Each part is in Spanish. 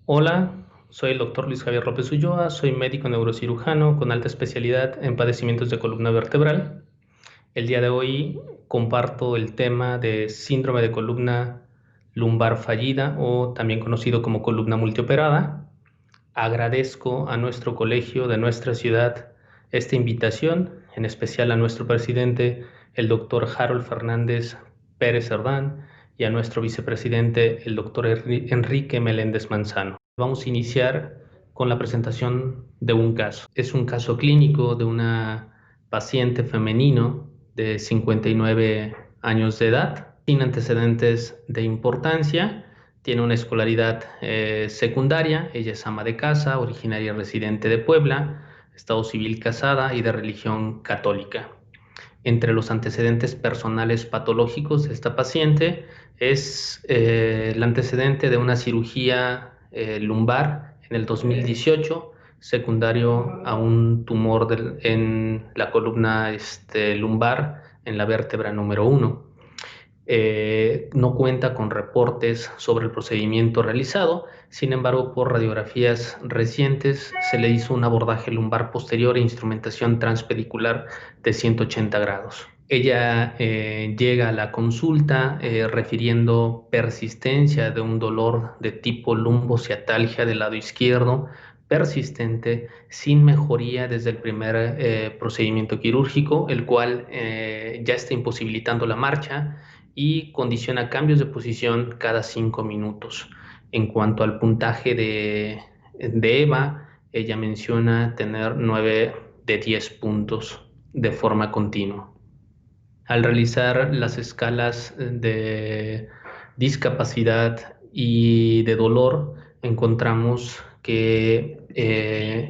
Hola, soy el doctor Luis Javier López Ulloa, soy médico neurocirujano con alta especialidad en padecimientos de columna vertebral. El día de hoy comparto el tema de síndrome de columna lumbar fallida o también conocido como columna multioperada. Agradezco a nuestro colegio de nuestra ciudad esta invitación, en especial a nuestro presidente, el doctor Harold Fernández Pérez Cerdán, y a nuestro vicepresidente, el doctor Enrique Meléndez Manzano. Vamos a iniciar con la presentación de un caso. Es un caso clínico de una paciente femenino de 59 años de edad, sin antecedentes de importancia. Tiene una escolaridad secundaria. Ella es ama de casa, originaria residente de Puebla, estado civil casada y de religión católica. Entre los antecedentes personales patológicos de esta paciente es el antecedente de una cirugía lumbar en el 2018, secundario a un tumor en la columna lumbar, en la vértebra número 1. No cuenta con reportes sobre el procedimiento realizado. Sin embargo, por radiografías recientes se le hizo un abordaje lumbar posterior e instrumentación transpedicular de 180 grados. Ella llega a la consulta refiriendo persistencia de un dolor de tipo lumbociatalgia del lado izquierdo, persistente, sin mejoría desde el primer procedimiento quirúrgico, el cual ya está imposibilitando la marcha y condiciona cambios de posición cada 5 minutos. En cuanto al puntaje de EVA, ella menciona tener 9 de 10 puntos de forma continua. Al realizar las escalas de discapacidad y de dolor, encontramos que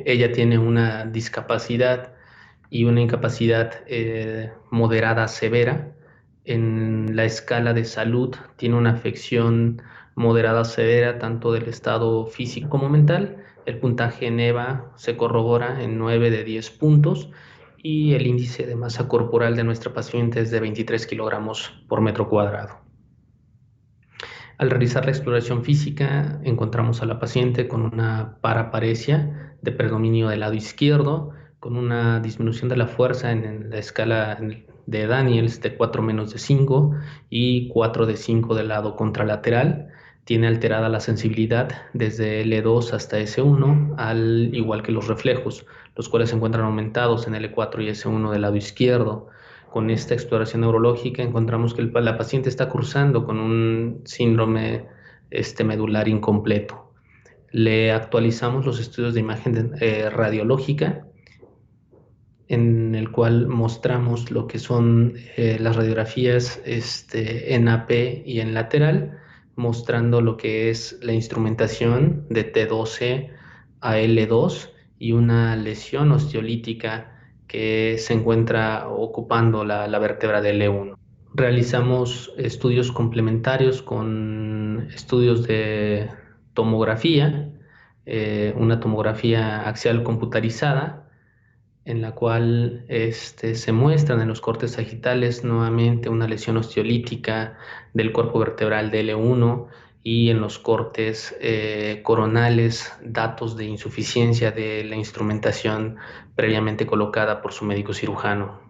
ella tiene una discapacidad y una incapacidad moderada severa. En la escala de salud tiene una afección moderada severa tanto del estado físico como mental. El puntaje en EVA se corrobora en 9 de 10 puntos y el índice de masa corporal de nuestra paciente es de 23 kilogramos por metro cuadrado. Al realizar la exploración física, encontramos a la paciente con una paraparesia de predominio del lado izquierdo, con una disminución de la fuerza en la escala de Daniels de 4 menos de 5 y 4 de 5 del lado contralateral. Tiene alterada la sensibilidad desde L2 hasta S1, al igual que los reflejos, los cuales se encuentran aumentados en L4 y S1 del lado izquierdo. Con esta exploración neurológica encontramos que la paciente está cursando con un síndrome medular incompleto. Le actualizamos los estudios de imagen radiológica, en el cual mostramos lo que son las radiografías en AP y en lateral, mostrando lo que es la instrumentación de T12 a L2 y una lesión osteolítica que se encuentra ocupando la vértebra de L1. Realizamos estudios complementarios con estudios de tomografía, una tomografía axial computarizada, en la cual se muestran en los cortes sagitales nuevamente una lesión osteolítica del cuerpo vertebral de L1 y en los cortes coronales datos de insuficiencia de la instrumentación previamente colocada por su médico cirujano.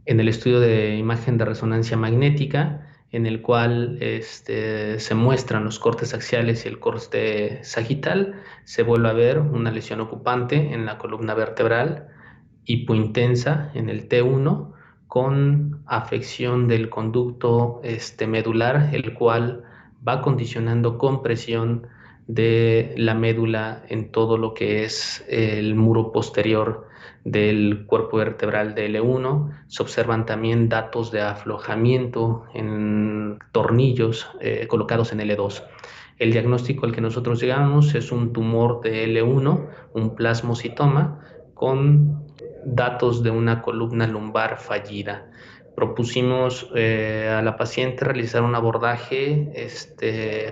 En el estudio de imagen de resonancia magnética, en el cual se muestran los cortes axiales y el corte sagital, se vuelve a ver una lesión ocupante en la columna vertebral, hipointensa en el T1, con afección del conducto medular, el cual va condicionando compresión de la médula en todo lo que es el muro posterior del cuerpo vertebral de L1. Se observan también datos de aflojamiento en tornillos colocados en L2. El diagnóstico al que nosotros llegamos es un tumor de L1, un plasmocitoma, con datos de una columna lumbar fallida. Propusimos a la paciente realizar un abordaje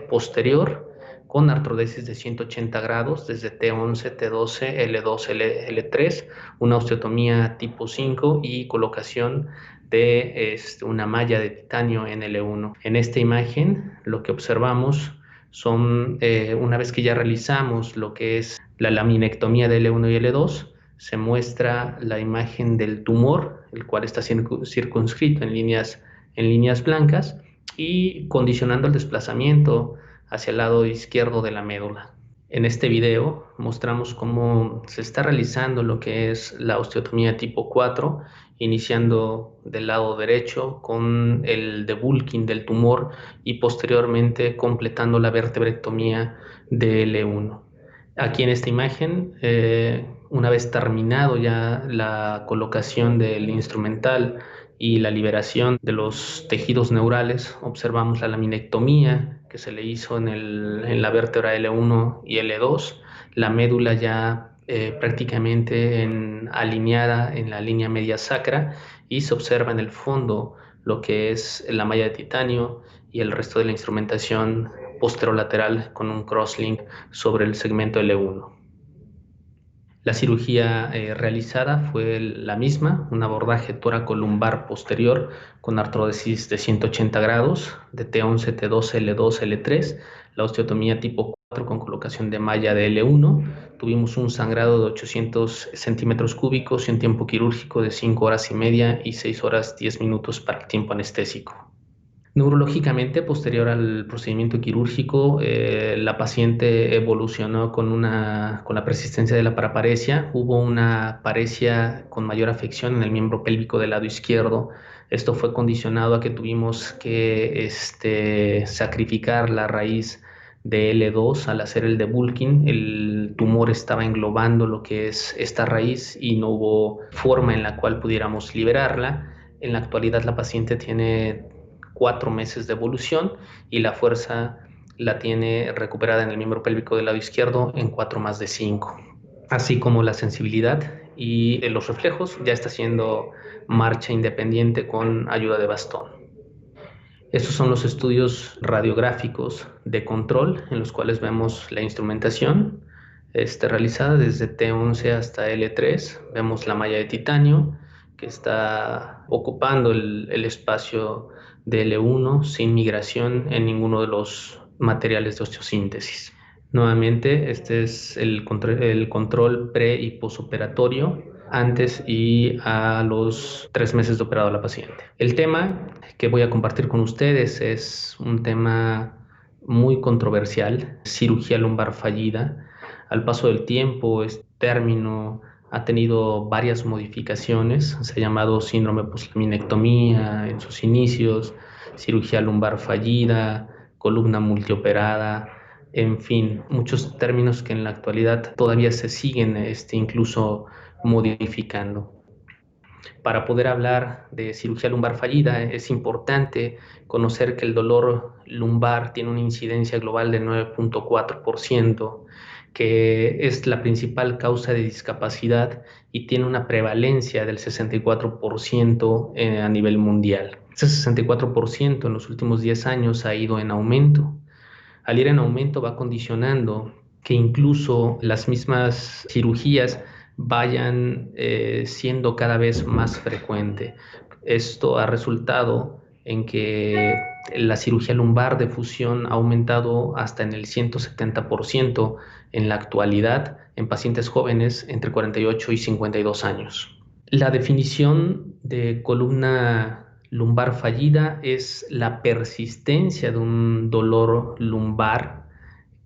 posterior con artrodesis de 180 grados desde T11, T12, L2, L3, una osteotomía tipo 5 y colocación de una malla de titanio en L1. En esta imagen lo que observamos Una vez que ya realizamos lo que es la laminectomía de L1 y L2, se muestra la imagen del tumor, el cual está circunscrito en líneas blancas y condicionando el desplazamiento hacia el lado izquierdo de la médula. En este video mostramos cómo se está realizando lo que es la osteotomía tipo 4, iniciando del lado derecho con el debulking del tumor y posteriormente completando la vertebrectomía de L1. Aquí en esta imagen, una vez terminado ya la colocación del instrumental y la liberación de los tejidos neurales, observamos la laminectomía que se le hizo en la vértebra L1 y L2, la médula ya prácticamente alineada en la línea media sacra, y se observa en el fondo lo que es la malla de titanio y el resto de la instrumentación posterolateral con un crosslink sobre el segmento L1. La cirugía realizada fue la misma, un abordaje tóraco-lumbar posterior con artrodesis de 180 grados, de T11, T12, L2, L3, la osteotomía tipo 4 con colocación de malla de L1. Tuvimos un sangrado de 800 centímetros cúbicos y un tiempo quirúrgico de 5 horas y media y 6 horas 10 minutos para el tiempo anestésico. Neurológicamente, posterior al procedimiento quirúrgico, la paciente evolucionó con la persistencia de la paraparesia. Hubo una paresia con mayor afección en el miembro pélvico del lado izquierdo. Esto fue condicionado a que tuvimos que sacrificar la raíz de L2 al hacer el debulking. El tumor estaba englobando lo que es esta raíz y no hubo forma en la cual pudiéramos liberarla. En la actualidad, la paciente tiene 4 meses de evolución y la fuerza la tiene recuperada en el miembro pélvico del lado izquierdo en 4 más de 5, así como la sensibilidad y los reflejos ya está haciendo marcha independiente con ayuda de bastón. Estos son los estudios radiográficos de control en los cuales vemos la instrumentación realizada desde T11 hasta L3. Vemos la malla de titanio que está ocupando el espacio de L1 sin migración en ninguno de los materiales de osteosíntesis. Nuevamente, este es el control pre y posoperatorio antes y a los 3 meses de operado a la paciente. El tema que voy a compartir con ustedes es un tema muy controversial: cirugía lumbar fallida. Al paso del tiempo, este término ha tenido varias modificaciones. Se ha llamado síndrome poslaminectomía en sus inicios, cirugía lumbar fallida, columna multioperada, en fin, muchos términos que en la actualidad todavía se siguen incluso modificando. Para poder hablar de cirugía lumbar fallida, es importante conocer que el dolor lumbar tiene una incidencia global de 9.4%, que es la principal causa de discapacidad y tiene una prevalencia del 64% a nivel mundial. Ese 64% en los últimos 10 años ha ido en aumento. Al ir en aumento va condicionando que incluso las mismas cirugías vayan siendo cada vez más frecuente. Esto ha resultado en que la cirugía lumbar de fusión ha aumentado hasta en el 170% en la actualidad en pacientes jóvenes entre 48 y 52 años. La definición de columna lumbar fallida es la persistencia de un dolor lumbar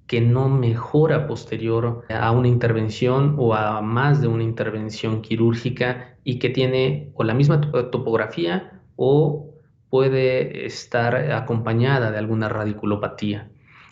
que no mejora posterior a una intervención o a más de una intervención quirúrgica y que tiene o la misma topografía o puede estar acompañada de alguna radiculopatía.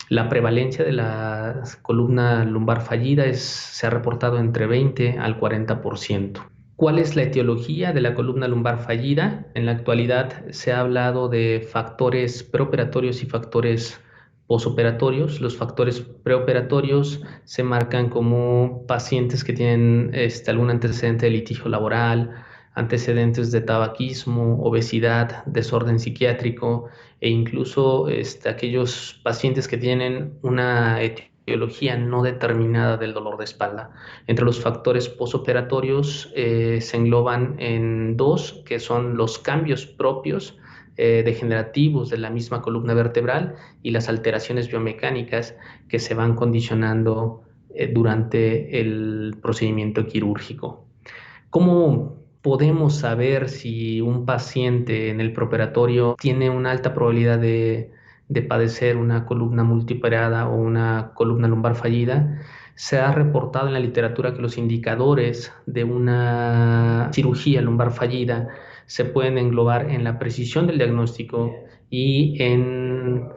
La prevalencia de la columna lumbar fallida se ha reportado entre 20 al 40%. ¿Cuál es la etiología de la columna lumbar fallida? En la actualidad se ha hablado de factores preoperatorios y factores posoperatorios. Los factores preoperatorios se marcan como pacientes que tienen algún antecedente de litigio laboral, antecedentes de tabaquismo, obesidad, desorden psiquiátrico e incluso aquellos pacientes que tienen una etiología no determinada del dolor de espalda. Entre los factores posoperatorios se engloban en dos, que son los cambios propios degenerativos de la misma columna vertebral y las alteraciones biomecánicas que se van condicionando durante el procedimiento quirúrgico. ¿Cómo podemos saber si un paciente en el preoperatorio tiene una alta probabilidad de padecer una columna multioperada o una columna lumbar fallida? Se ha reportado en la literatura que los indicadores de una cirugía lumbar fallida se pueden englobar en la precisión del diagnóstico y en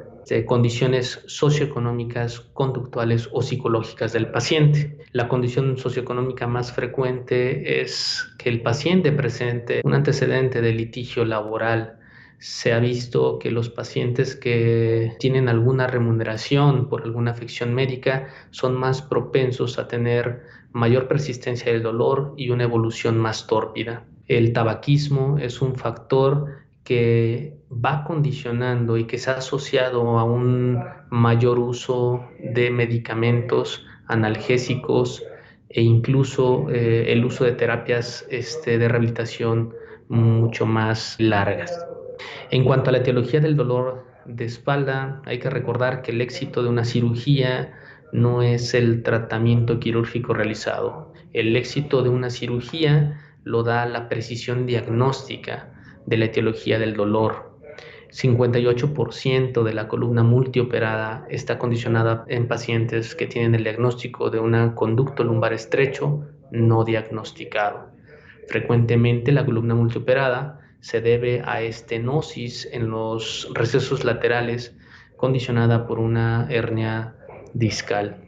condiciones socioeconómicas, conductuales o psicológicas del paciente. La condición socioeconómica más frecuente es que el paciente presente un antecedente de litigio laboral. Se ha visto que los pacientes que tienen alguna remuneración por alguna afección médica son más propensos a tener mayor persistencia del dolor y una evolución más tórpida. El tabaquismo es un factor que va condicionando y que se ha asociado a un mayor uso de medicamentos analgésicos e incluso el uso de terapias de rehabilitación mucho más largas. En cuanto a la etiología del dolor de espalda, hay que recordar que el éxito de una cirugía no es el tratamiento quirúrgico realizado. El éxito de una cirugía lo da la precisión diagnóstica de la etiología del dolor. 58% de la columna multioperada está condicionada en pacientes que tienen el diagnóstico de un conducto lumbar estrecho no diagnosticado. Frecuentemente la columna multioperada se debe a estenosis en los recesos laterales condicionada por una hernia discal.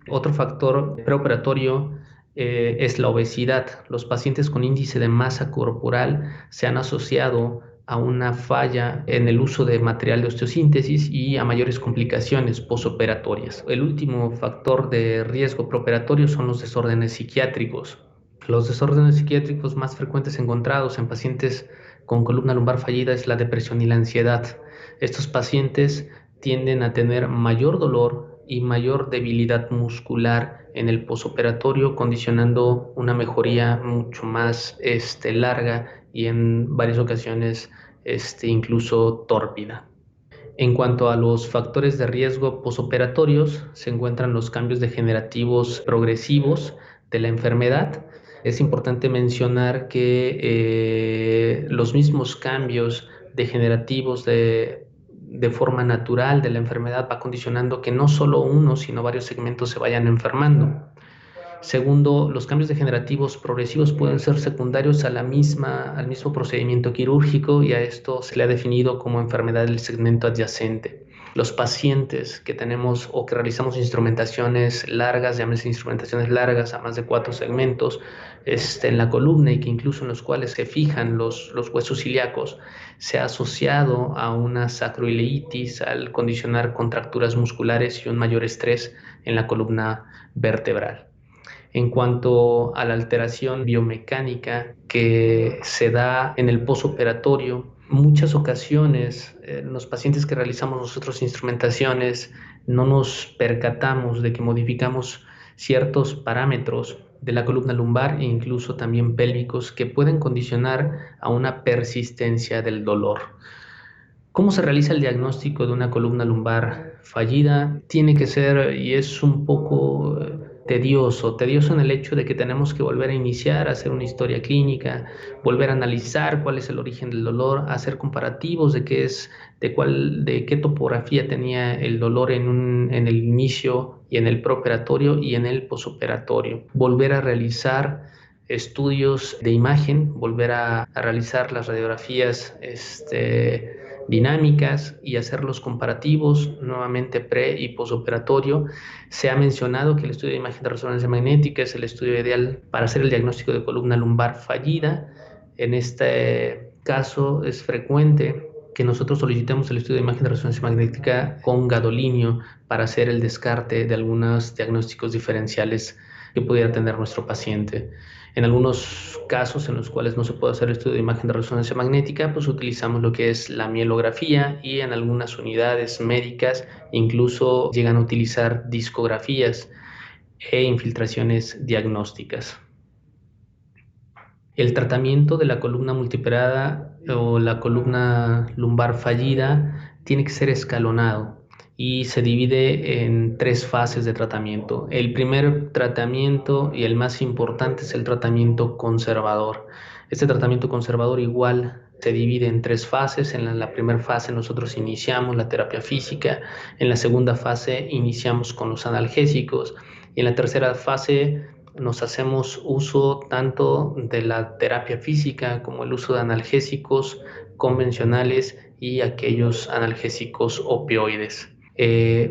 Otro factor preoperatorio es la obesidad. Los pacientes con índice de masa corporal se han asociado a una falla en el uso de material de osteosíntesis y a mayores complicaciones posoperatorias. El último factor de riesgo preoperatorio son los desórdenes psiquiátricos. Los desórdenes psiquiátricos más frecuentes encontrados en pacientes con columna lumbar fallida es la depresión y la ansiedad. Estos pacientes tienden a tener mayor dolor y mayor debilidad muscular en el posoperatorio, condicionando una mejoría mucho más larga y en varias ocasiones incluso tórpida. En cuanto a los factores de riesgo posoperatorios, se encuentran los cambios degenerativos progresivos de la enfermedad. Es importante mencionar que los mismos cambios degenerativos de forma natural de la enfermedad va condicionando que no solo uno, sino varios segmentos se vayan enfermando. Segundo, los cambios degenerativos progresivos pueden ser secundarios al mismo procedimiento quirúrgico y a esto se le ha definido como enfermedad del segmento adyacente. Los pacientes que tenemos o que realizamos instrumentaciones largas, llámese instrumentaciones largas a más de 4 segmentos en la columna y que incluso en los cuales se fijan los huesos ilíacos, se ha asociado a una sacroileitis al condicionar contracturas musculares y un mayor estrés en la columna vertebral. En cuanto a la alteración biomecánica que se da en el posoperatorio, muchas ocasiones los pacientes que realizamos nosotros instrumentaciones no nos percatamos de que modificamos ciertos parámetros de la columna lumbar e incluso también pélvicos que pueden condicionar a una persistencia del dolor. ¿Cómo se realiza el diagnóstico de una columna lumbar fallida? Tiene que ser, y es un poco tedioso en el hecho de que tenemos que volver a iniciar, hacer una historia clínica, volver a analizar cuál es el origen del dolor, hacer comparativos de qué topografía tenía el dolor en el inicio y en el preoperatorio y en el posoperatorio. Volver a realizar estudios de imagen, volver a realizar las radiografías dinámicas y hacer los comparativos nuevamente pre y posoperatorio. Se ha mencionado que el estudio de imagen de resonancia magnética es el estudio ideal para hacer el diagnóstico de columna lumbar fallida. En este caso es frecuente que nosotros solicitemos el estudio de imagen de resonancia magnética con gadolinio para hacer el descarte de algunos diagnósticos diferenciales que pudiera tener nuestro paciente. En algunos casos en los cuales no se puede hacer el estudio de imagen de resonancia magnética, pues utilizamos lo que es la mielografía y en algunas unidades médicas incluso llegan a utilizar discografías e infiltraciones diagnósticas. El tratamiento de la columna multioperada o la columna lumbar fallida tiene que ser escalonado y se divide en tres fases de tratamiento. El primer tratamiento y el más importante es el tratamiento conservador. Este tratamiento conservador igual se divide en tres fases. En la primera fase nosotros iniciamos la terapia física, en la segunda fase iniciamos con los analgésicos y en la tercera fase nos hacemos uso tanto de la terapia física como el uso de analgésicos convencionales y aquellos analgésicos opioides.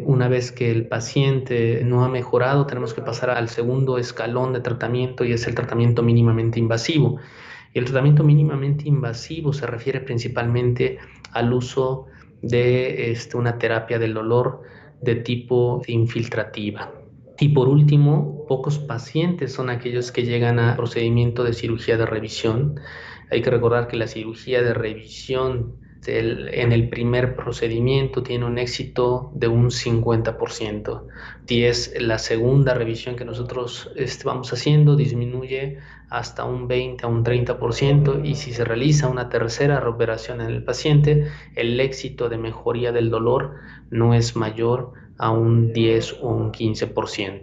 Una vez que el paciente no ha mejorado, tenemos que pasar al segundo escalón de tratamiento y es el tratamiento mínimamente invasivo. Y el tratamiento mínimamente invasivo se refiere principalmente al uso de una terapia del dolor de tipo infiltrativa. Y por último, pocos pacientes son aquellos que llegan a procedimiento de cirugía de revisión. Hay que recordar que la cirugía de revisión en el primer procedimiento tiene un éxito de un 50%. Si es la segunda revisión que nosotros vamos haciendo, disminuye hasta un 20 a un 30%, y si se realiza una tercera operación en el paciente, el éxito de mejoría del dolor no es mayor a un 10 o un 15%.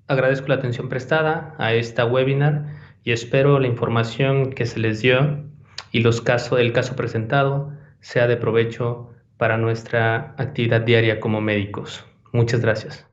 Agradezco la atención prestada a esta webinar y espero la información que se les dio y el caso presentado sea de provecho para nuestra actividad diaria como médicos. Muchas gracias.